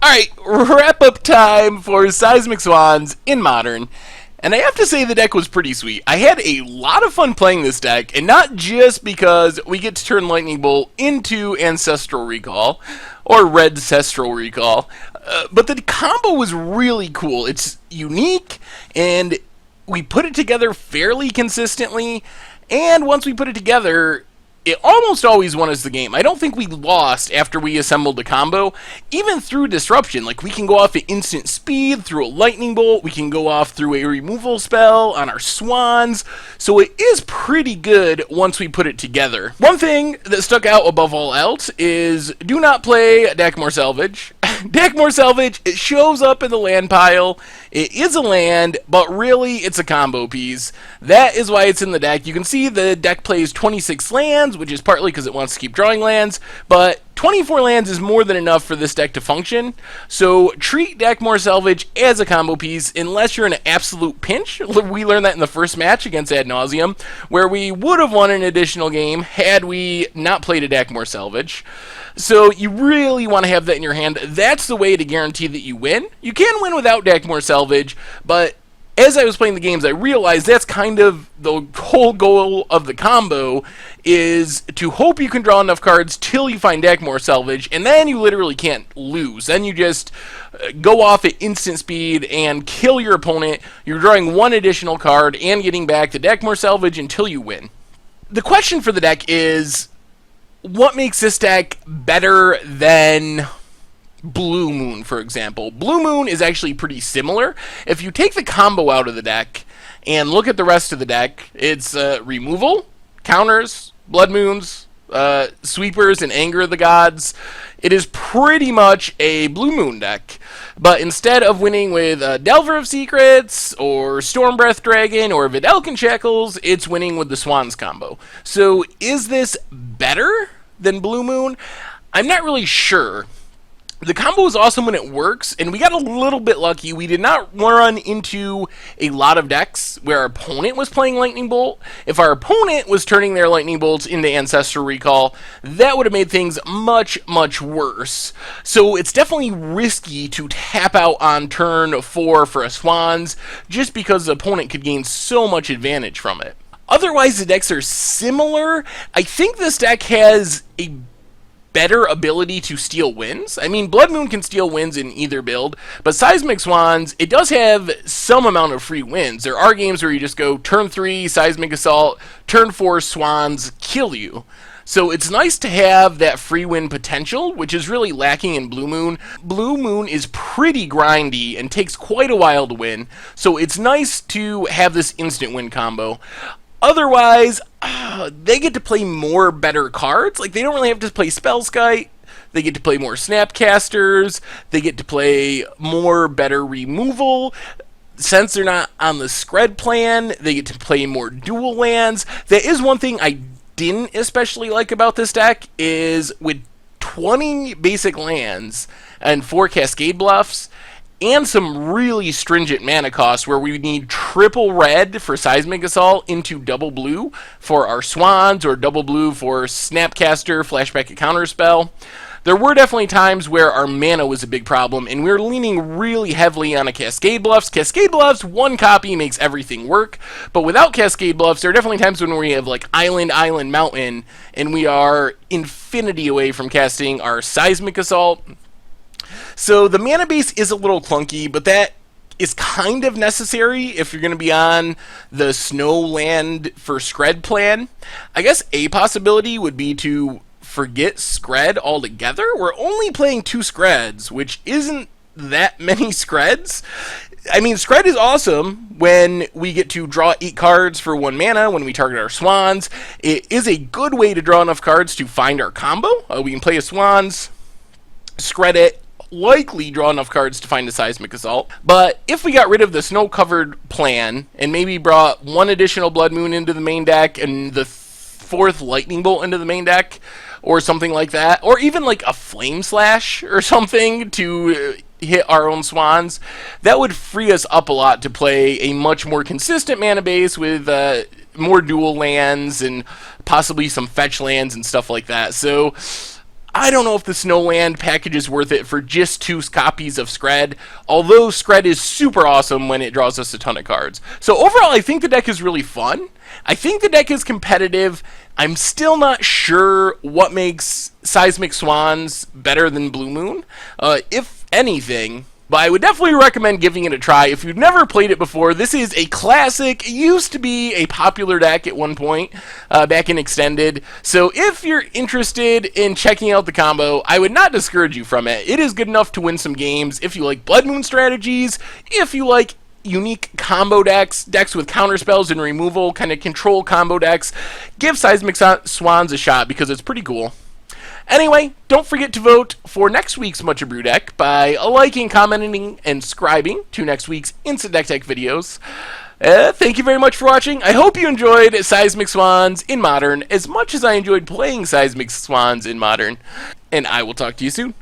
Alright, wrap-up time for Seismic Swans in Modern. And I have to say the deck was pretty sweet. I had a lot of fun playing this deck, and not just because we get to turn Lightning Bolt into Ancestral Recall, or Red Cestral Recall, but the combo was really cool. It's unique, and we put it together fairly consistently, and once we put it together, it almost always won us the game. I don't think we lost after we assembled the combo, even through disruption. Like, we can go off at instant speed through a lightning bolt, we can go off through a removal spell on our swans, so it is pretty good once we put it together. One thing that stuck out above all else is do not play Dakmor Salvage. Dakmor Salvage, it shows up in the land pile, it is a land, but really it's a combo piece. That is why it's in the deck. You can see the deck plays 26 lands, which is partly because it wants to keep drawing lands, but 24 lands is more than enough for this deck to function, so treat Dakmor Salvage as a combo piece unless you're in an absolute pinch. We learned that in the first match against Ad Nauseam, where we would have won an additional game had we not played a Dakmor Salvage. So you really want to have that in your hand. That's the way to guarantee that you win. You can win without Dakmor Salvage, but as I was playing the games, I realized that's kind of the whole goal of the combo, is to hope you can draw enough cards till you find Dakmor Salvage, and then you literally can't lose. Then you just go off at instant speed and kill your opponent. You're drawing one additional card and getting back to Dakmor Salvage until you win. The question for the deck is, what makes this deck better than Blue Moon, for example? Blue Moon is actually pretty similar. If you take the combo out of the deck and look at the rest of the deck, it's removal, counters, blood moons, sweepers, and anger of the gods. It is pretty much a Blue Moon deck, but instead of winning with Delver of Secrets, or Stormbreath Dragon, or Vidalcan Shackles, it's winning with the Swans combo. So is this better than Blue Moon? I'm not really sure. The combo is awesome when it works, and we got a little bit lucky. We did not run into a lot of decks where our opponent was playing Lightning Bolt. If our opponent was turning their Lightning Bolts into Ancestral Recall, that would have made things much, much worse. So it's definitely risky to tap out on turn 4 for a Swans, just because the opponent could gain so much advantage from it. Otherwise, the decks are similar. I think this deck has a better ability to steal wins. I mean, Blood Moon can steal wins in either build, but Seismic Swans, it does have some amount of free wins. There are games where you just go turn 3, Seismic Assault, turn 4, Swans, kill you. So it's nice to have that free win potential, which is really lacking in Blue Moon. Blue Moon is pretty grindy and takes quite a while to win, so it's nice to have this instant win combo. Otherwise, they get to play more better cards. Like, they don't really have to play Spellskite. They get to play more Snapcasters. They get to play more better removal. Since they're not on the Scred plan, they get to play more dual lands. That is one thing I didn't especially like about this deck, is with 20 basic lands and 4 Cascade Bluffs, and some really stringent mana costs where we need triple red for Seismic Assault into double blue for our Swans, or double blue for Snapcaster, Flashback a Counterspell. There were definitely times where our mana was a big problem, and we were leaning really heavily on a Cascade Bluffs. Cascade Bluffs, one copy makes everything work, but without Cascade Bluffs, there are definitely times when we have like Island, Island, Mountain, and we are infinity away from casting our Seismic Assault. So the mana base is a little clunky, but that is kind of necessary if you're going to be on the Snow Land for Scred plan. I guess a possibility would be to forget Scred altogether. We're only playing 2 Screds, which isn't that many Screds. I mean, Scred is awesome when we get to draw 8 cards for 1 mana when we target our Swans. It is a good way to draw enough cards to find our combo. We can play a Swans, Scred it, likely draw enough cards to find a Seismic Assault. But if we got rid of the snow-covered plan and maybe brought 1 additional Blood Moon into the main deck and the 4th Lightning Bolt into the main deck, or something like that, or even like a Flame Slash or something to hit our own Swans, that would free us up a lot to play a much more consistent mana base with more dual lands and possibly some fetch lands and stuff like that. So I don't know if the Snowland package is worth it for just 2 copies of Skred, although Skred is super awesome when it draws us a ton of cards. So overall, I think the deck is really fun. I think the deck is competitive. I'm still not sure what makes Seismic Swans better than Blue Moon, if anything. But I would definitely recommend giving it a try. If you've never played it before, this is a classic. It used to be a popular deck at one point, back in Extended. So if you're interested in checking out the combo, I would not discourage you from it. It is good enough to win some games if you like Blood Moon strategies, if you like unique combo decks with counter spells and removal, kind of control combo decks. Give Seismic Swans a shot because it's pretty cool. Anyway, don't forget to vote for next week's Much Abrew deck by liking, commenting, and subscribing to next week's Instant Deck Tech videos. Thank you very much for watching. I hope you enjoyed Seismic Swans in Modern as much as I enjoyed playing Seismic Swans in Modern. And I will talk to you soon.